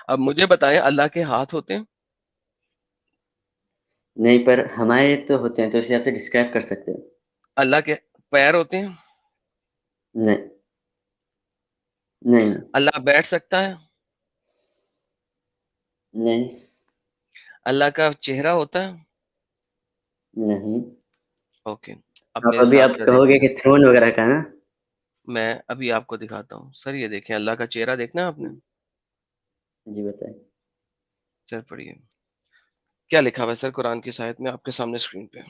اب مجھے بتائیں اللہ کے ہاتھ ہوتے ہیں؟ نہیں، پر ہمارے تو ہوتے ہیں، تو اس حساب سے ڈسکرائب کر سکتے ہیں. اللہ کے پیر ہوتے ہیں؟ نہیں نہیں اللہ بیٹھ سکتا ہے؟ نہیں اللہ کا چہرہ ہوتا ہے؟ نہیں. اوکے، اب آپ میرے ابھی ساتھ آپ ذرا کہو دیکھیں گے نا، کہ تھرون وغیرہ کا نا. میں ابھی آپ کو دکھاتا ہوں سر، یہ دیکھیں اللہ کا چہرہ دیکھنا ہے آپ نے؟ جی بتائیں. سر پڑھیے کیا لکھا ہوا ہے سر قرآن کی آیت میں آپ کے سامنے اسکرین پہ.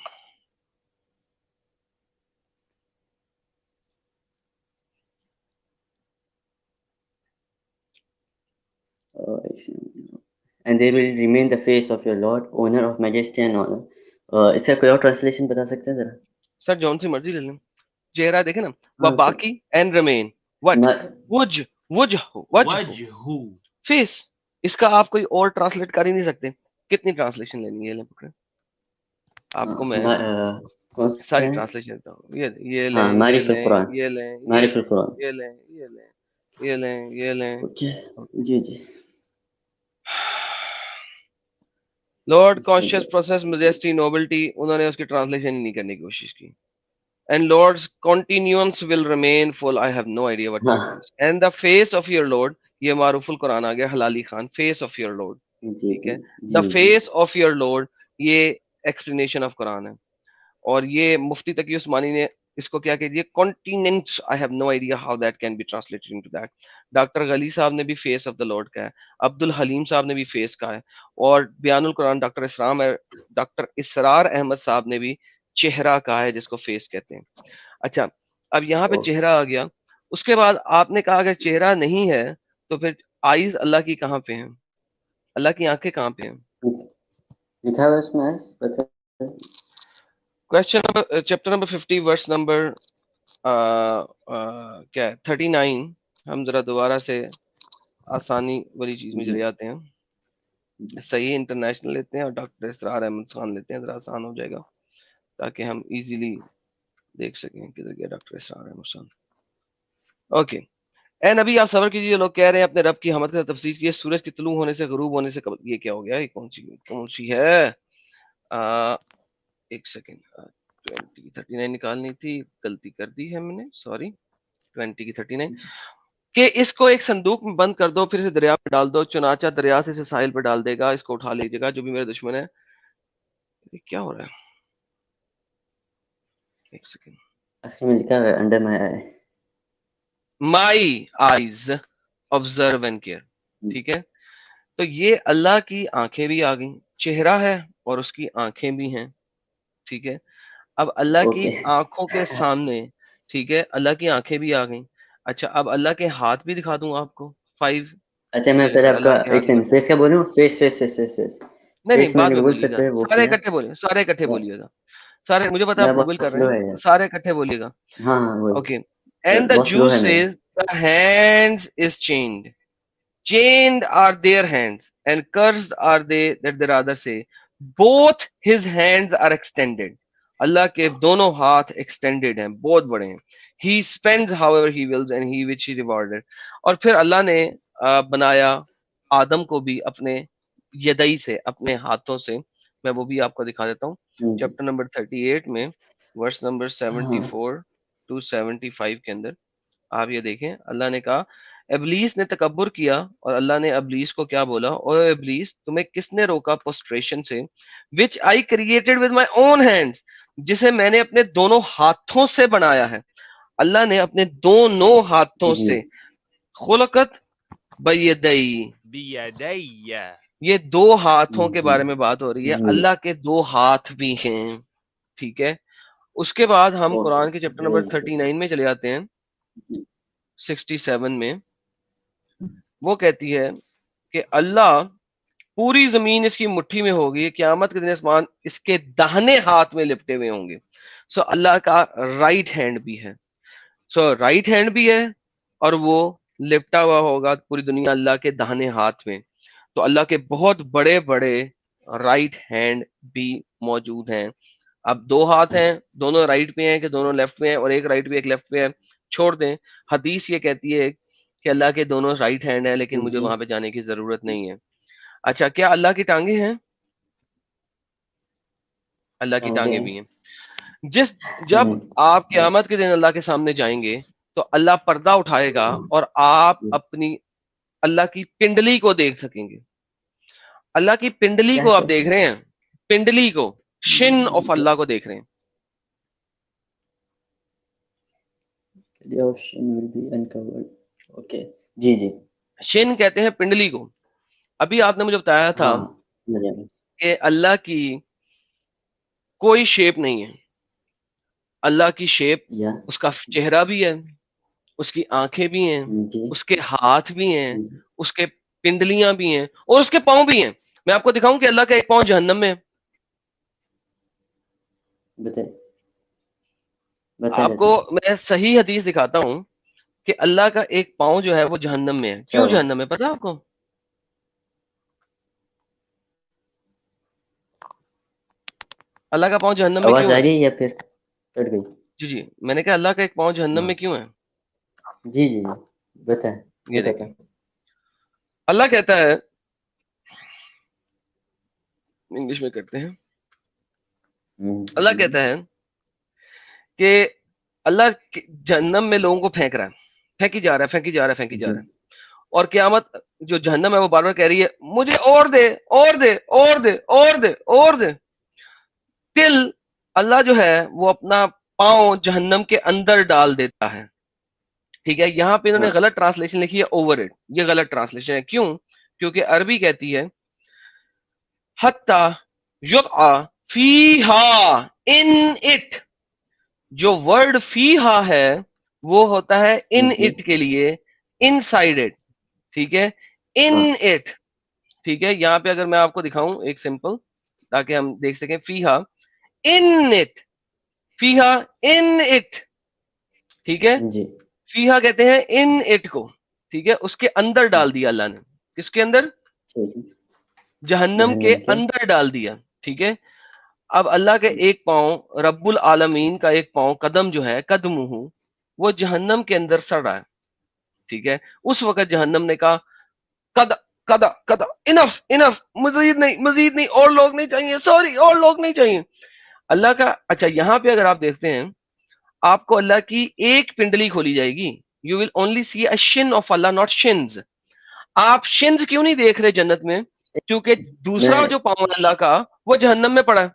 And they will remain the face of your Lord, owner of majesty and honor. اس کا کوئی اور ٹرانسلیشن بتا سکتے ہیں ذرا؟ سر جون سی مرضی لے لیں، چہرہ دیکھیں نا، وہ ہاں باقی اینڈ رمین وٹ وج وج وجہ. فیس. اس کا آپ کوئی اور ٹرانسلیٹ کر ہی نہیں سکتے. کتنی ٹرانسلیشن لینی ہے؟ لیں پکڑے آپ کو میں کون سا ساری ہے؟ ٹرانسلیشن دیتا ہوں. یہ ہاں، لیں، یہ معرف لیں، القرآن. یہ لیں، یہ معرف لیں، القرآن. یہ لیں، یہ لیں، یہ لیں، یہ لیں. اوکے. جی جی. Lord conscious process majesty nobility, انہوں نے اس کی ٹرانسلیشن ہی نہیں کرنے کی کوشش کی. And Lord's continuance will remain full. I have no idea what ہاں that means. And the face of your Lord, یہ معروف القرآن آ گیا حلالی Khan, face of your Lord. جی ٹھیک جی ہے، جی the G. face of your Lord یہ explanation of قرآن ہے. اور یہ مفتی تقی عثمانی نے اس کو کیا کہ یہ continents. I have no idea how that can be translated into that. Doctor Ghali صاحب نے بھی فیس آف دا لارڈ کا ہے، عبد الحلیم صاحب نے بھی فیس کا ہے، اور بیان القرآن ڈاکٹر اسرار احمد صاحب نے بھی چہرہ کا ہے جس کو فیس کہتے ہیں. اچھا، اب یہاں پہ چہرہ آ گیا. اس کے بعد آپ نے کہا اگر چہرہ نہیں ہے تو پھر آئیز اللہ کی کہاں پہ ہیں؟ اللہ کی آنکھیں کہاں پہ ہیں؟ لکھا ہوا اس میں بتا. Question number chapter number 50 verse number کیا ہے 39. ہم ذرا دوبارہ سے آسانی والی چیز میں جی چلے جاتے ہیں. صحیح انٹرنیشنل لیتے ہیں اور ڈاکٹر اسرار احمد خان لیتے ہیں، ذرا آسان ہو جائے گا تاکہ ہم ایزیلی دیکھ سکیں کدھر گیا ڈاکٹر اسرار احمد خان. اوکے. اے نبی آپ صبر کیجیے، لوگ کہہ رہے ہیں اپنے رب کی حمد کا تفسیر کیے سورج کی طلوع ہونے سے غروب ہونے سے قبل. یہ کیا ہو گیا؟ یہ کون سی ہے؟ ایک سیکنڈ، 39 نکالنی تھی، غلطی کر دی ہے میں نے، سوری. 20 کی 39 کہ اس کو ایک صندوق میں بند کر دو، پھر اسے دریا میں ڈال دو، چنانچہ دریا سے اسے ساحل پہ ڈال دے گا، اس کو اٹھا لیجیے گا جو بھی میرے دشمن ہے. یہ کیا ہو رہا ہے؟ ایک سیکنڈ. اصل میں لکھا ہوا ہے under my eye. My eyes observe and care. ٹھیک ہے، تو یہ اللہ کی آنکھیں بھی آ گئیں، چہرہ ہے اور اس کی آنکھیں بھی ہیں. ٹھیک ہے، اب اللہ کی اوکے. آنکھوں کے سامنے، ٹھیک ہے، اللہ کی آنکھیں بھی آ گئیں. اچھا، اب اللہ کے ہاتھ بھی دکھا دوں آپ کو 5. اچھا، میں چلے پہلے سر آپ کا اللہ کے ایک ہاتھ بھی سیکنڈ ہوتے ہیں. فیس کا بولوں. Fees fees fees fees fees نہیں فیس میں بعد جو میں بول بولیے گا، سکتے ہیں وہ سارے کیا. اکٹھے بولیں، سارے اکٹھے بولیے گا. سارے، مجھے پتا میرا آپ گوگل بہت کر رہے سلو ہے ہیں، یار. سارے اکٹھے بولیے گا. ہاں ہاں وہی. اوکے. اینڈ دا بہت سلو Jews ہے میرا. says the hands is chained. Chained are their hands, and cursed are they that the rather say, both his hands are extended. اللہ کے دونوں ہاتھ extended ہیں، بہت بڑے ہیں. He spends however he wills and he which he rewarded. اور پھر اللہ نے بنایا آدم کو بھی اپنے یدئی سے، اپنے ہاتھوں سے. میں وہ بھی آپ کو دکھا دیتا ہوں. چیپٹر نمبر 38 میں ورس نمبر 74 ٹو 75 کے اندر آپ یہ دیکھیں، اللہ نے کہا ابلیس نے تکبر کیا، اور اللہ نے ابلیس کو کیا بولا؟ او ابلیس، تمہیں کس نے روکا پوسٹریشن سے؟ which I created with my own hands، جسے میں نے اپنے دونوں ہاتھوں سے بنایا ہے. اللہ نے اپنے دونوں ہاتھوں جی سے. خلقت بیدئی، بیدی. یہ دو ہاتھوں کے جی بارے میں بات ہو رہی ہے. جی. اللہ کے دو ہاتھ بھی ہیں. ٹھیک ہے، اس کے بعد ہم اوکے. قرآن کے چیپٹر نمبر 39 میں چلے جاتے ہیں. 67 میں وہ کہتی ہے کہ اللہ پوری زمین اس کی مٹھی میں ہوگی، قیامت کے دن آسمان اس کے داہنے ہاتھ میں لپٹے ہوئے ہوں گے. سو اللہ کا رائٹ ہینڈ بھی ہے. سو رائٹ ہینڈ بھی ہے اور وہ لپٹا ہوا ہوگا پوری دنیا اللہ کے داہنے ہاتھ میں. تو اللہ کے بہت بڑے بڑے رائٹ ہینڈ بھی موجود ہیں. اب دو ہاتھ ہیں، دونوں رائٹ پہ ہیں کہ دونوں لیفٹ پہ ہیں، اور ایک رائٹ پہ ایک لیفٹ پہ ہے، چھوڑ دیں. حدیث یہ کہتی ہے کہ اللہ کے دونوں رائٹ ہینڈ ہیں لیکن مجھے جی وہاں پہ جانے کی ضرورت نہیں ہے. اچھا کیا اللہ کی ٹانگیں ہیں؟ اللہ کی ٹانگیں بھی ہیں. جب آپ قیامت کے دن اللہ کے سامنے جائیں گے تو اللہ پردہ اٹھائے گا اور آپ اپنی اللہ کی پنڈلی کو دیکھ سکیں گے. اللہ کی پنڈلی کو آپ دیکھ رہے ہیں، پنڈلی کو، شن آف اللہ کو دیکھ رہے ہیں. جی جی شن کہتے ہیں پنڈلی کو. ابھی آپ نے مجھے بتایا تھا ہاں کہ اللہ کی کوئی شیپ نہیں ہے. اللہ کی شیپ، یا اس کا چہرہ بھی ہے، اس کی آنکھیں بھی ہیں، جی اس کے ہاتھ بھی ہیں، اس کے پنڈلیاں بھی ہیں اور اس کے پاؤں بھی ہیں. میں آپ کو دکھاؤں کہ اللہ کا ایک پاؤں جہنم میں ہے. آپ کو میں صحیح حدیث دکھاتا ہوں کہ اللہ کا ایک پاؤں جو ہے وہ جہنم میں ہے. کیوں جہنم میں پتا آپ کو؟ اللہ کا پاؤں جہنم میں آواز کیوں آ ہے؟ رہی ہے یا پھر کٹ گئی؟ جی میں نے کہا اللہ کا ایک پاؤں جہنم میں کیوں ہے؟ جی جی بتائیں. یہ دیکھیں، اللہ کہتا ہے، انگلش میں کرتے ہیں. اللہ کہتا ہے کہ اللہ جہنم میں لوگوں کو پھینک رہا ہے، پھینکی جا رہا ہے، پھینکی جا رہا ہے، پھینکی جا رہا ہے. اور قیامت جو جہنم ہے وہ بار بار کہہ رہی ہے مجھے اور دے اور دے اور دے اور دے اور دے. تل اللہ جو ہے وہ اپنا پاؤں جہنم کے اندر ڈال دیتا ہے. ٹھیک ہے، یہاں پہ انہوں نے غلط ٹرانسلیشن لکھی ہے اوور اٹ. یہ غلط ٹرانسلیشن ہے. کیوں؟ کیونکہ عربی کہتی ہے حتی یطع فیہا ان اٹ. جو ورڈ فیہا ہے وہ ہوتا ہے ان اٹ کے لیے ان سائڈ اٹ. ٹھیک ہے، ان اٹ. ٹھیک ہے، یہاں پہ اگر میں آپ کو دکھاؤں ایک سمپل تاکہ ہم دیکھ سکیں، فیہا ان اٹ، فیہا ان اٹ. ٹھیک ہے، جی فیہا کہتے ہیں ان اٹ کو. ٹھیک ہے، اس کے اندر ڈال دیا اللہ نے. کس کے اندر؟ جہنم کے اندر ڈال دیا. ٹھیک ہے، اب اللہ کے ایک پاؤں، رب العالمین کا ایک پاؤں، قدم جو ہے قدم وہ جہنم کے اندر سڑ رہا ہے. ٹھیک ہے، اس وقت جہنم نے کہا قدا قدا قدا، انف انف، مزید نہیں مزید نہیں، اور لوگ نہیں چاہیے، سوری اور لوگ نہیں چاہیے. اللہ کا اچھا یہاں پہ اگر آپ دیکھتے ہیں آپ کو اللہ کی ایک پنڈلی کھولی جائے گی. یو ول اونلی سی اے شن آف اللہ، ناٹ شنز. آپ شنز کیوں نہیں دیکھ رہے جنت میں؟ کیونکہ دوسرا جو پاؤں ہے اللہ کا وہ جہنم میں پڑا ہے.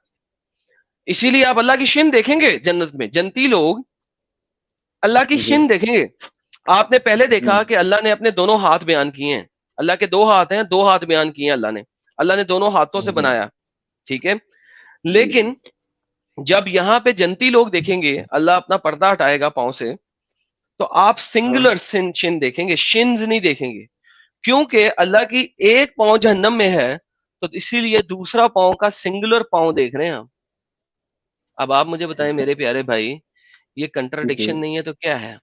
اسی لیے آپ اللہ کی شن دیکھیں گے جنت میں. جنتی لوگ اللہ کی شن دیکھیں گے. آپ نے پہلے دیکھا کہ اللہ نے اپنے دونوں ہاتھ بیان کیے ہیں. اللہ کے دو ہاتھ ہیں، دو ہاتھ بیان کیے ہیں اللہ نے دونوں ہاتھوں سے بنایا. ٹھیک ہے، لیکن جب یہاں پہ جنتی لوگ دیکھیں گے اللہ اپنا پردہ ہٹائے گا پاؤں سے تو آپ سنگولر شن دیکھیں گے، شنز نہیں دیکھیں گے. کیونکہ اللہ کی ایک پاؤں جہنم میں ہے تو اسی لیے دوسرا پاؤں کا سنگولر پاؤں دیکھ رہے ہیں ہم. اب آپ مجھے بتائیں میرے پیارے بھائی، یہ کنٹراڈکشن نہیں ہے تو کیا ہے؟